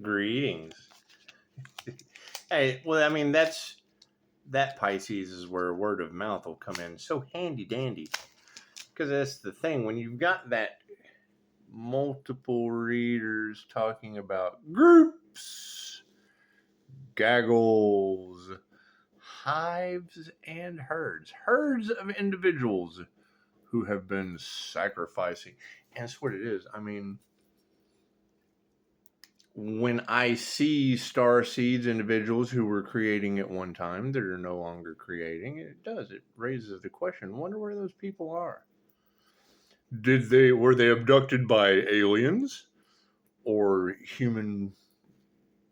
Greetings. Hey, well, I mean, that Pisces is where word of mouth will come in so handy dandy. Because that's the thing. When you've got that multiple readers talking about groups, gaggles, hives, and herds of individuals who have been sacrificing. And that's what it is. I mean, when I see star seeds individuals who were creating at one time that are no longer creating, it raises the question, wonder where those people are. Were they abducted by aliens or human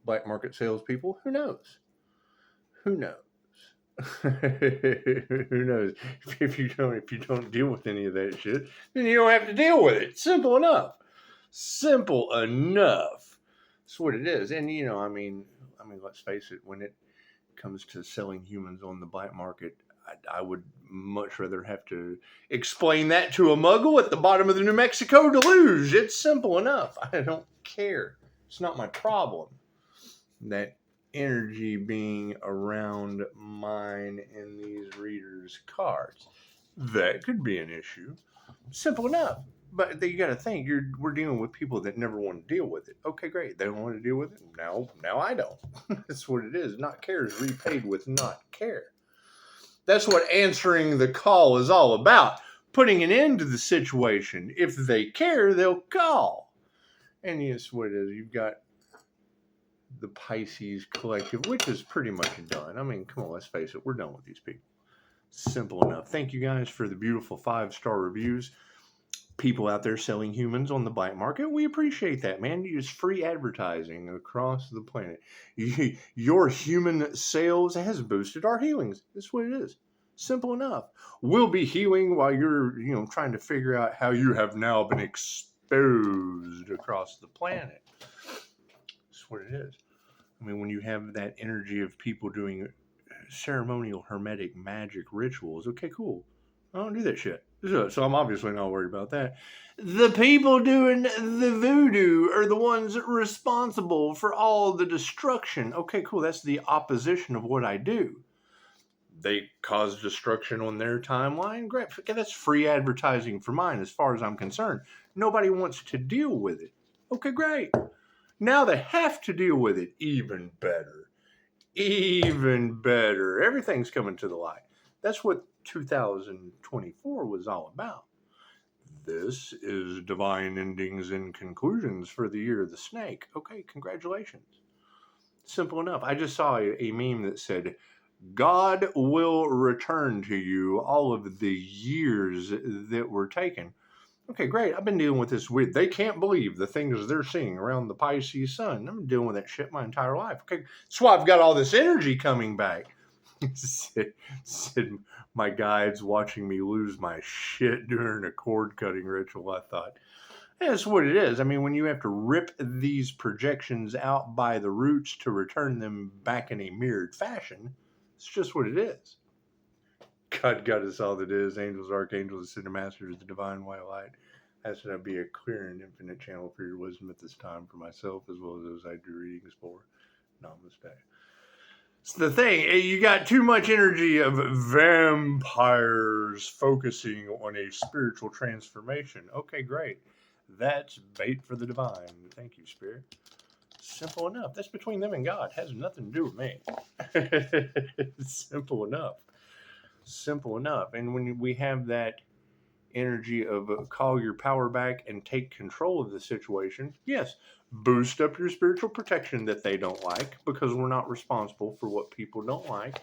black market salespeople? Who knows? Who knows? Who knows? If you don't deal with any of that shit, then you don't have to deal with it. Simple enough. Simple enough. That's what it is. And I mean, let's face it. When it comes to selling humans on the black market, I would much rather have to explain that to a muggle at the bottom of the New Mexico deluge. It's simple enough. I don't care. It's not my problem. That energy being around mine in these readers' cards, that could be an issue. Simple enough. But you got to think, we're dealing with people that never want to deal with it. Okay, great. They don't want to deal with it. Now I don't. That's what it is. Not care is repaid with not care. That's what answering the call is all about. Putting an end to the situation. If they care, they'll call. And yes, what it is. You've got the Pisces collective, which is pretty much done. I mean, come on, let's face it. We're done with these people. Simple enough. Thank you guys for the beautiful 5-star reviews. People out there selling humans on the black market, we appreciate that, man. You use free advertising across the planet. Your human sales has boosted our healings. That's what it is. Simple enough. We'll be healing while you're, trying to figure out how you have now been exposed across the planet. That's what it is. I mean, when you have that energy of people doing ceremonial hermetic magic rituals, okay, cool. I don't do that shit. So I'm obviously not worried about that. The people doing the voodoo are the ones responsible for all the destruction. Okay, cool. That's the opposition of what I do. They cause destruction on their timeline. Great. Okay, that's free advertising for mine as far as I'm concerned. Nobody wants to deal with it. Okay, great. Now they have to deal with it. Even better. Even better. Everything's coming to the light. That's what 2024 was all about. This is divine endings and conclusions for the year of the snake. Okay, congratulations. Simple enough. I just saw a meme that said, God will return to you all of the years that were taken. Okay, great. I've been dealing with this weird. They can't believe the things they're seeing around the Pisces sun. I've been dealing with that shit my entire life. Okay, that's why I've got all this energy coming back. said my guides watching me lose my shit during a cord cutting ritual. I thought, that's what it is. I mean, when you have to rip these projections out by the roots to return them back in a mirrored fashion, it's just what it is. God got us all that is. Angels, archangels, ascended masters, the divine white light. Has to be a clear and infinite channel for your wisdom at this time for myself as well as those I do readings for. Namaste. It's the thing, you got too much energy of vampires focusing on a spiritual transformation. Okay, great. That's bait for the divine. Thank you, Spirit. Simple enough. That's between them and God. Has nothing to do with me. Simple enough. Simple enough. And when we have that energy of call your power back and take control of the situation, yes, boost up your spiritual protection that they don't like, because we're not responsible for what people don't like.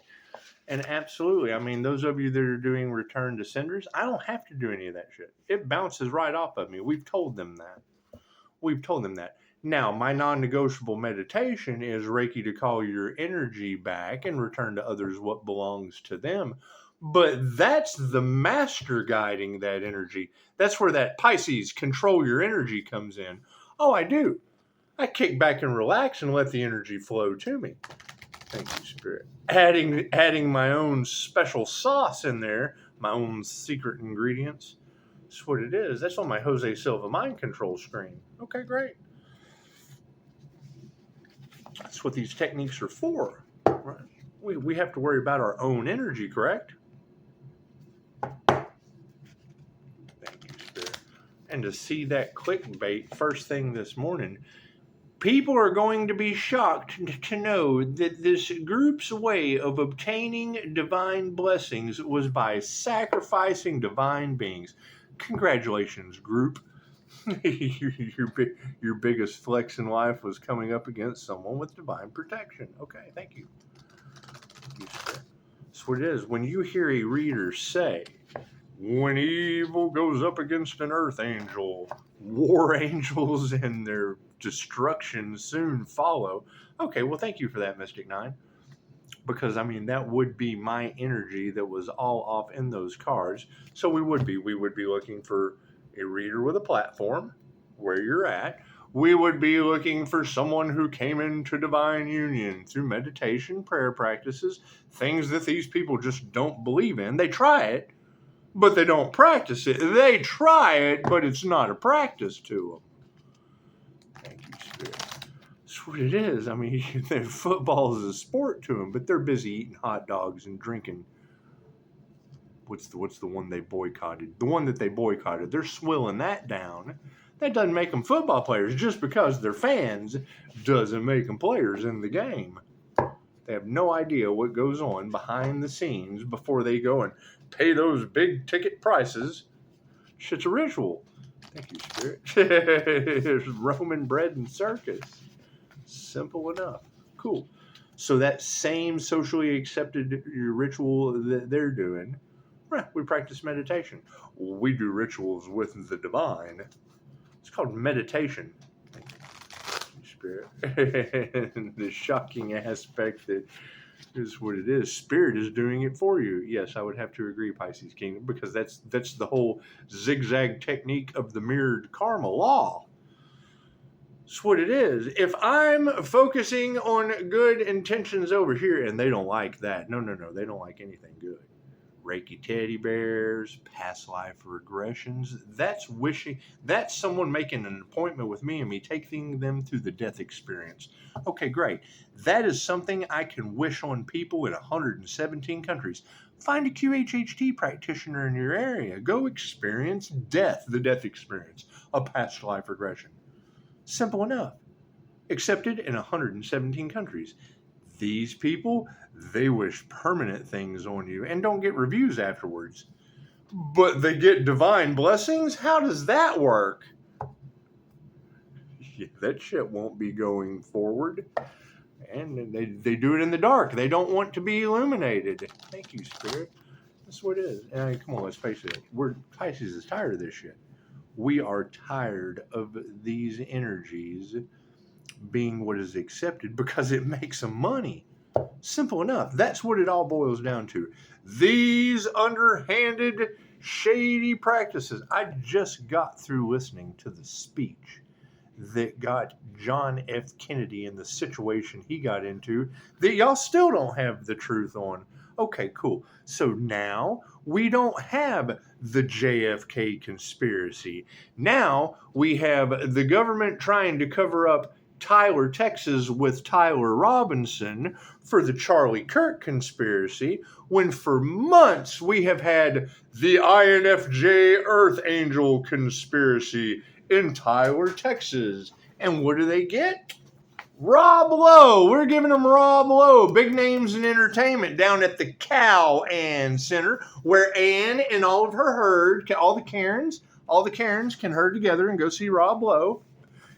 And absolutely, I mean, those of you that are doing return to senders, I don't have to do any of that shit. It bounces right off of me. We've told them that. Now, my non-negotiable meditation is Reiki to call your energy back and return to others what belongs to them. But that's the master guiding that energy. That's where that Pisces control your energy comes in. Oh, I do. I kick back and relax and let the energy flow to me. Thank you, Spirit. Adding my own special sauce in there, my own secret ingredients. That's what it is. That's on my Jose Silva mind control screen. Okay, great. what these techniques are for. Right? We have to worry about our own energy, correct? Thank you, Spirit. And to see that clickbait first thing this morning, people are going to be shocked to know that this group's way of obtaining divine blessings was by sacrificing divine beings. Congratulations, group. your biggest flex in life was coming up against someone with divine protection. Okay, thank you. That's what it is. When you hear a reader say, when evil goes up against an earth angel, war angels and their destruction soon follow. Okay, well, thank you for that, Mystic Nine. Because, I mean, that would be my energy that was all off in those cards. So we would be looking for a reader with a platform where you're at. We would be looking for someone who came into divine union through meditation, prayer practices, things that these people just don't believe in. They try it, but they don't practice it. They try it, but it's not a practice to them. Thank you, Spirit. That's what it is. I mean, football is a sport to them, but they're busy eating hot dogs and drinking. What's the one they boycotted? The one that they boycotted. They're swilling that down. That doesn't make them football players. Just because they're fans doesn't make them players in the game. They have no idea what goes on behind the scenes before they go and pay those big ticket prices. Shit's a ritual. Thank you, Spirit. There's Roman bread and circus. Simple enough. Cool. So that same socially accepted ritual that they're doing, we practice meditation. We do rituals with the divine. It's called meditation. Thank you, Spirit. And the shocking aspect that is what it is. Spirit is doing it for you. Yes, I would have to agree, Pisces Kingdom, because that's the whole zigzag technique of the mirrored karma law. That's what it is. If I'm focusing on good intentions over here, and they don't like that. No, they don't like anything good. Reiki teddy bears, past life regressions. That's wishing. That's someone making an appointment with me and me taking them through the death experience. Okay, great. That is something I can wish on people in 117 countries. Find a QHHT practitioner in your area. Go experience death, the death experience, a past life regression. Simple enough. Accepted in 117 countries. These people, they wish permanent things on you and don't get reviews afterwards. But they get divine blessings? How does that work? Yeah, that shit won't be going forward. And they do it in the dark. They don't want to be illuminated. Thank you, Spirit. That's what it is. And come on, let's face it. Pisces is tired of this shit. We are tired of these energies being what is accepted because it makes them money. Simple enough. That's what it all boils down to. These underhanded, shady practices. I just got through listening to the speech that got John F. Kennedy in the situation he got into that y'all still don't have the truth on. Okay, cool. So now we don't have the JFK conspiracy. Now we have the government trying to cover up Tyler, Texas with Tyler Robinson for the Charlie Kirk conspiracy, when for months we have had the INFJ Earth Angel conspiracy in Tyler, Texas. And what do they get? Rob Lowe. We're giving them Rob Lowe. Big names in entertainment down at the Ann Center, where Ann and all of her herd, all the Karens can herd together and go see Rob Lowe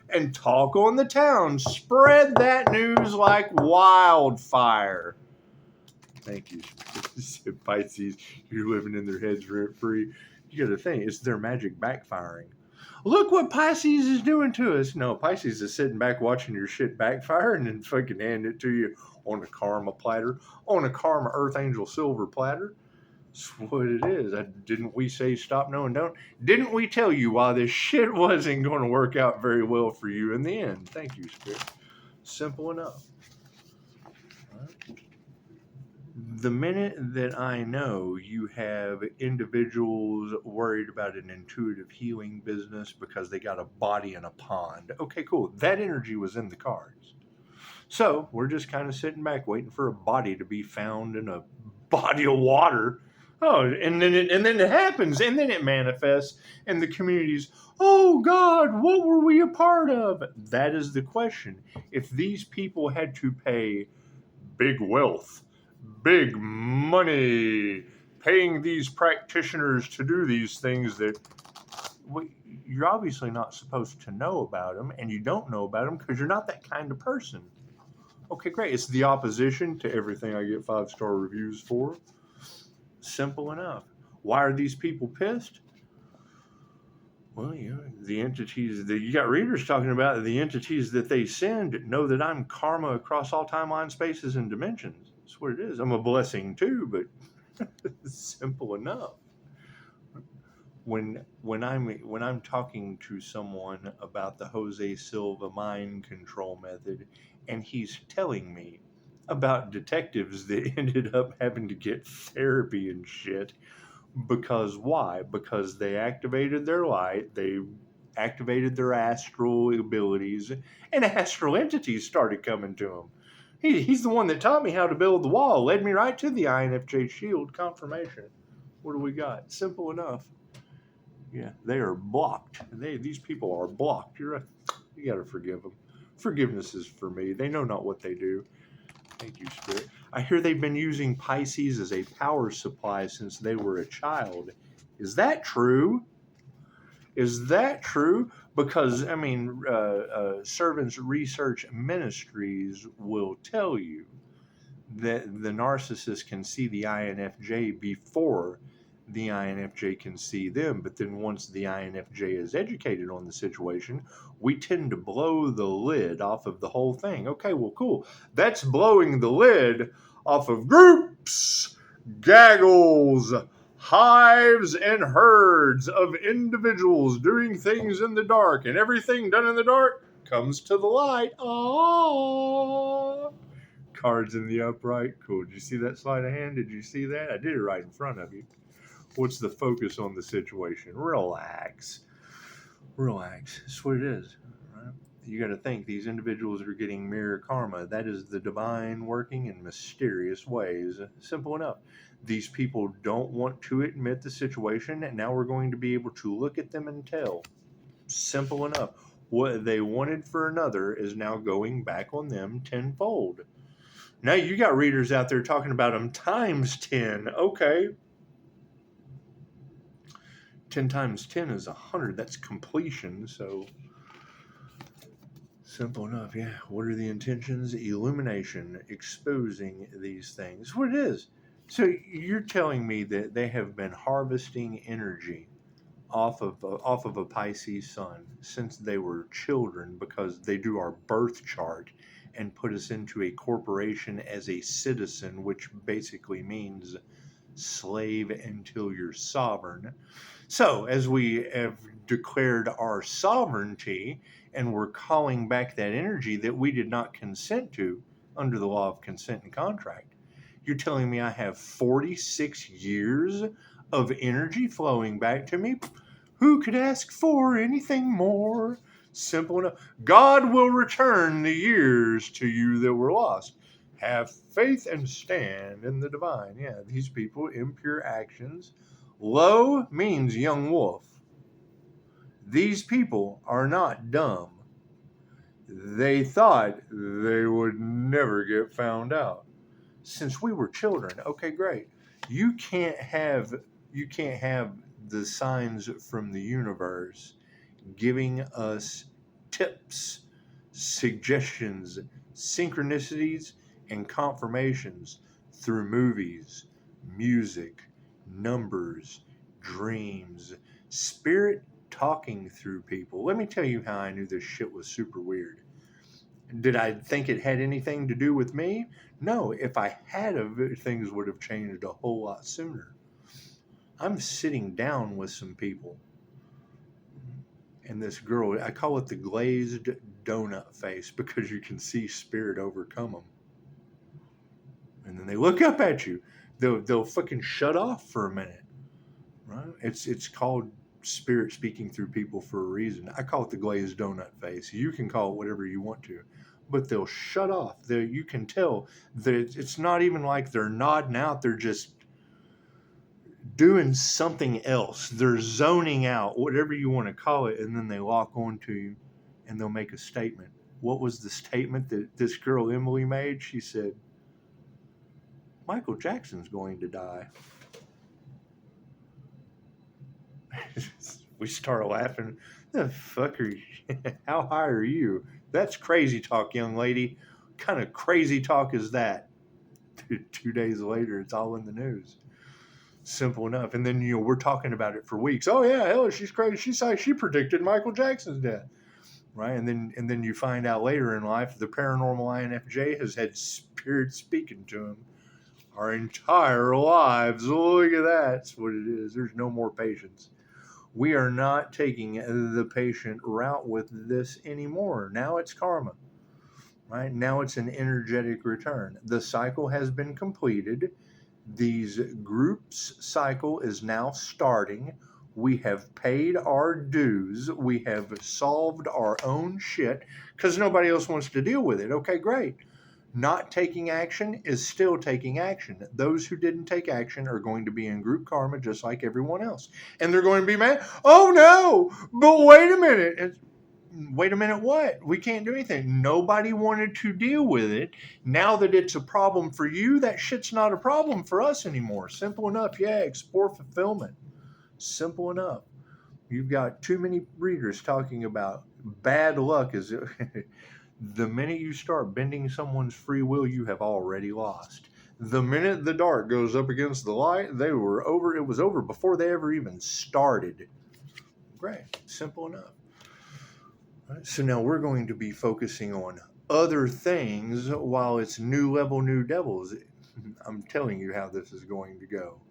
and talk on the town. Spread that news like wildfire. Thank you. Pisces, you're living in their heads rent free. You got to think, it's their magic backfiring. Look what Pisces is doing to us. No, Pisces is sitting back watching your shit backfire and then fucking hand it to you on a karma platter, on a karma Earth Angel silver platter. That's what it is. Didn't we say stop, no, and don't? Didn't we tell you why this shit wasn't going to work out very well for you in the end? Thank you, Spirit. Simple enough. Right. The minute that I know you have individuals worried about an intuitive healing business because they got a body in a pond, okay, cool. That energy was in the cards. So we're just kind of sitting back waiting for a body to be found in a body of water. Oh, and then it happens, and then it manifests, and the community's, oh God, what were we a part of? That is the question. If these people had to pay big wealth, big money, paying these practitioners to do these things that you're obviously not supposed to know about them, and you don't know about them because you're not that kind of person. Okay, great. It's the opposition to everything I get 5-star reviews for. Simple enough. Why are these people pissed? Well, the entities that you got readers talking about, the entities that they send know that I'm karma across all timeline, spaces, and dimensions. That's what it is. I'm a blessing too, but simple enough. When I'm talking to someone about the Jose Silva mind control method, and he's telling me about detectives that ended up having to get therapy and shit, because why? Because they activated their light, they activated their astral abilities, and astral entities started coming to him. He's the one that taught me how to build the wall, led me right to the INFJ shield confirmation. What do we got? Simple enough. Yeah, they are blocked. These people are blocked. You got to forgive them. Forgiveness is for me. They know not what they do. Thank you, Spirit. I hear they've been using Pisces as a power supply since they were a child. Is that true? Is that true? Because, I mean, Servants Research Ministries will tell you that the narcissist can see the INFJ before the INFJ can see them. But then once the INFJ is educated on the situation, we tend to blow the lid off of the whole thing. Okay, well, cool. That's blowing the lid off of groups, gaggles, hives, and herds of individuals doing things in the dark, and everything done in the dark comes to the light. Aww. Cards in the upright. Cool. Did you see that sleight of hand? Did you see that? I did it right in front of you. What's the focus on the situation? Relax. Relax. That's what it is. Right? You got to think these individuals are getting mirror karma. That is the divine working in mysterious ways. Simple enough. These people don't want to admit the situation, and now we're going to be able to look at them and tell. Simple enough. What they wanted for another is now going back on them tenfold. Now you got readers out there talking about them times 10. Okay. 10 times 10 is 100. That's completion. So simple enough. Yeah. What are the intentions? Illumination, exposing these things. What it is. So you're telling me that they have been harvesting energy off of a Pisces sun since they were children, because they do our birth chart and put us into a corporation as a citizen, which basically means slave until you're sovereign. So, as we have declared our sovereignty and we're calling back that energy that we did not consent to under the law of consent and contract, you're telling me I have 46 years of energy flowing back to me? Who could ask for anything more? Simple enough. God will return the years to you that were lost. Have faith and stand in the divine. Yeah, these people, impure actions. Low means young wolf. These people are not dumb. They thought they would never get found out. Since we were children, okay, great. You can't have the signs from the universe giving us tips, suggestions, synchronicities, and confirmations through movies, music, numbers, dreams, spirit talking through people. Let me tell you how I knew this shit was super weird. Did I think it had anything to do with me? No. If I had, things would have changed a whole lot sooner. I'm sitting down with some people, and this girl, I call it the glazed donut face, because you can see spirit overcome them. And then they look up at you. They'll fucking shut off for a minute. Right? It's called spirit speaking through people for a reason. I call it the glazed donut face. You can call it whatever you want to, but they'll shut off. You can tell that it's not even like they're nodding out. They're just doing something else. They're zoning out, whatever you want to call it, and then they lock onto you and they'll make a statement. What was the statement that this girl Emily made? She said, Michael Jackson's going to die. We start laughing. The fuck are you? How high are you? That's crazy talk, young lady. What kind of crazy talk is that? 2 days later, it's all in the news. Simple enough. And then, we're talking about it for weeks. Oh yeah, hell, she's crazy. She predicted Michael Jackson's death. Right? And then you find out later in life the paranormal INFJ has had spirits speaking to him our entire lives. Look at that. That's what it is. There's no more patience. We are not taking the patient route with this anymore. Now it's karma. Right? Now it's an energetic return. The cycle has been completed. These groups cycle is now starting. We have paid our dues. We have solved our own shit because nobody else wants to deal with it. Okay, great. Not taking action is still taking action. Those who didn't take action are going to be in group karma just like everyone else. And they're going to be mad. Oh no, but wait a minute. Wait a minute, what? We can't do anything. Nobody wanted to deal with it. Now that it's a problem for you, that shit's not a problem for us anymore. Simple enough. Yeah, explore fulfillment. Simple enough. You've got too many readers talking about bad luck. The minute you start bending someone's free will, you have already lost. The minute the dark goes up against the light, they were over. It was over before they ever even started. Great. Simple enough. So now we're going to be focusing on other things while it's new level, new devils. I'm telling you how this is going to go.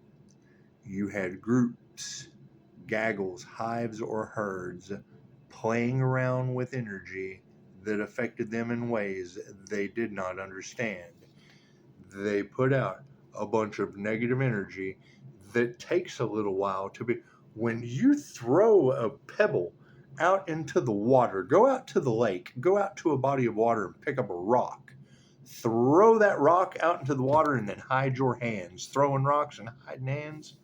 You had groups, gaggles, hives, or herds playing around with energy that affected them in ways they did not understand. They put out a bunch of negative energy that takes a little while to be. When you throw a pebble out into the water, go out to the lake, go out to a body of water and pick up a rock. Throw that rock out into the water and then hide your hands. Throwing rocks and hiding hands.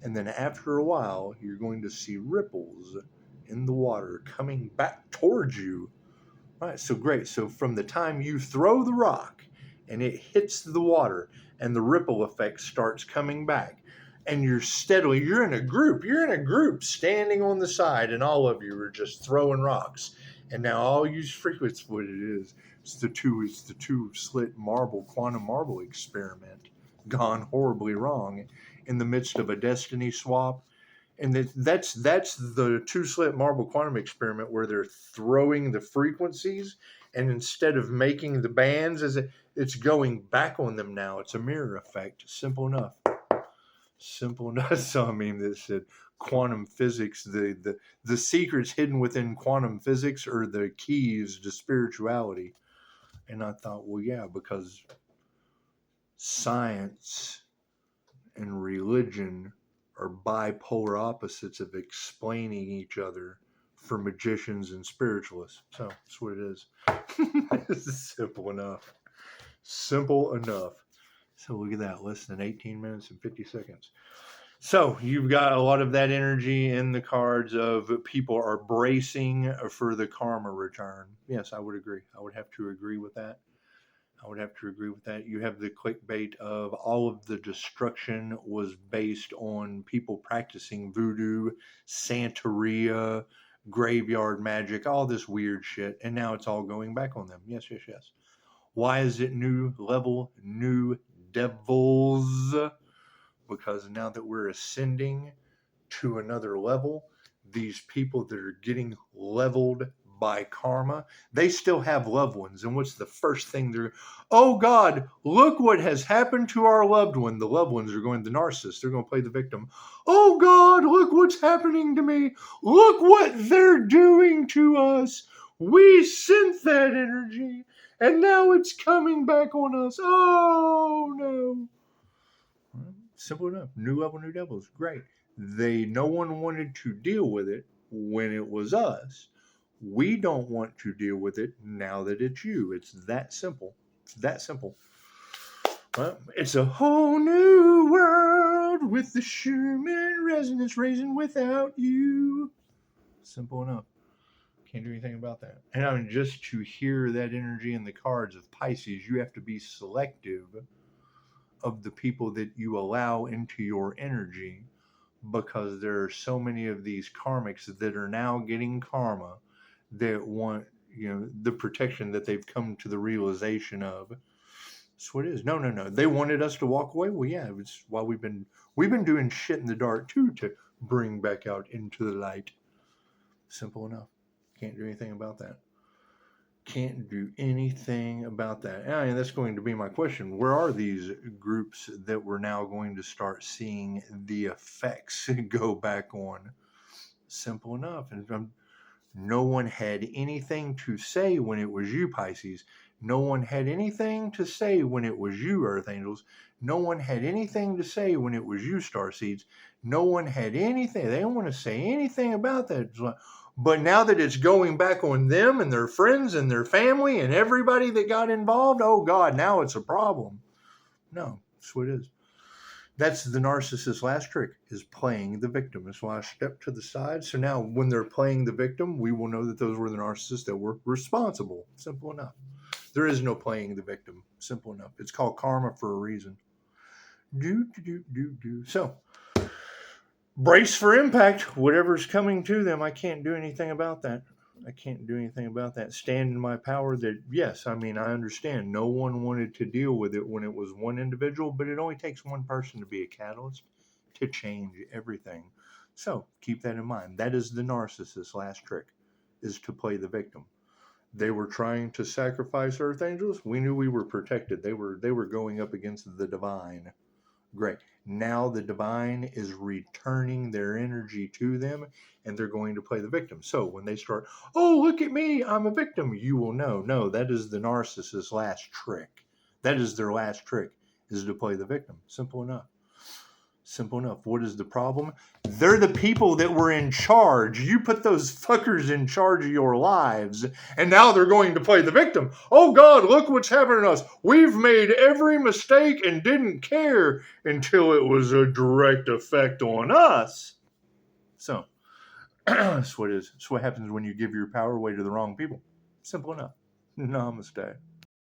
And then after a while, you're going to see ripples in the water coming back towards you. All right, so great. So from the time you throw the rock and it hits the water and the ripple effect starts coming back, and you're in a group standing on the side, and all of you are just throwing rocks. And now all you frequency, what it is, it's the two slit marble, quantum marble experiment gone horribly wrong in the midst of a destiny swap. And that's the two slit marble quantum experiment where they're throwing the frequencies, and instead of making the bands, it's going back on them now. It's a mirror effect. Simple enough. Simple enough. So I mean, this quantum physics, the secrets hidden within quantum physics are the keys to spirituality. And I thought, well, yeah, because science and religion are bipolar opposites of explaining each other for magicians and spiritualists. So that's what it is. This is simple enough. Simple enough. So look at that, less than 18 minutes and 50 seconds. So you've got a lot of that energy in the cards of people are bracing for the karma return. Yes, I would agree. I would have to agree with that. You have the clickbait of all of the destruction was based on people practicing voodoo, Santeria, graveyard magic, all this weird shit. And now it's all going back on them. Yes. Why is it new level, new devils? Because now that we're ascending to another level, these people that are getting leveled by karma, they still have loved ones. And what's the first thing oh God, look what has happened to our loved one. The loved ones are going, the narcissist, they're going to play the victim. Oh God, look what's happening to me. Look what they're doing to us. We sent that energy and now it's coming back on us. Oh no. Simple enough. New level, new devils. Great. No one wanted to deal with it when it was us. We don't want to deal with it now that it's you. It's that simple. It's that simple. Well, it's a whole new world with the Schumann resonance raising without you. Simple enough. Can't do anything about that. And I mean, just to hear that energy in the cards of Pisces, you have to be selective of the people that you allow into your energy, because there are so many of these karmics that are now getting karma that want, the protection that they've come to the realization of. That's what it is. No, no, no. They wanted us to walk away. Well, yeah, it's why we've been doing shit in the dark too, to bring back out into the light. Simple enough. Can't do anything about that. Can't do anything about that. And that's going to be my question. Where are these groups that we're now going to start seeing the effects go back on? Simple enough. And no one had anything to say when it was you, Pisces. No one had anything to say when it was you, Earth Angels. No one had anything to say when it was you, Starseeds. No one had anything. They don't want to say anything about that. But now that it's going back on them and their friends and their family and everybody that got involved, oh God, now it's a problem. No, that's what it is. That's the narcissist's last trick, is playing the victim. That's why I stepped to the side. So now when they're playing the victim, we will know that those were the narcissists that were responsible. Simple enough. There is no playing the victim. Simple enough. It's called karma for a reason. So, brace for impact. Whatever's coming to them, I can't do anything about that. I can't do anything about that. Stand in my power that, yes, I mean, I understand. No one wanted to deal with it when it was one individual, but it only takes one person to be a catalyst to change everything. So keep that in mind. That is the narcissist's last trick, is to play the victim. They were trying to sacrifice Earth Angels. We knew we were protected. They were going up against the divine. Great. Now the divine is returning their energy to them, and they're going to play the victim. So when they start, oh, look at me, I'm a victim, you will know. No, that is the narcissist's last trick. That is their last trick, is to play the victim. Simple enough. Simple enough. What is the problem? They're the people that were in charge. You put those fuckers in charge of your lives, and now they're going to play the victim. Oh God, look what's happening to us. We've made every mistake and didn't care until it was a direct effect on us. So, that's what it is. That's what happens when you give your power away to the wrong people. Simple enough. Namaste.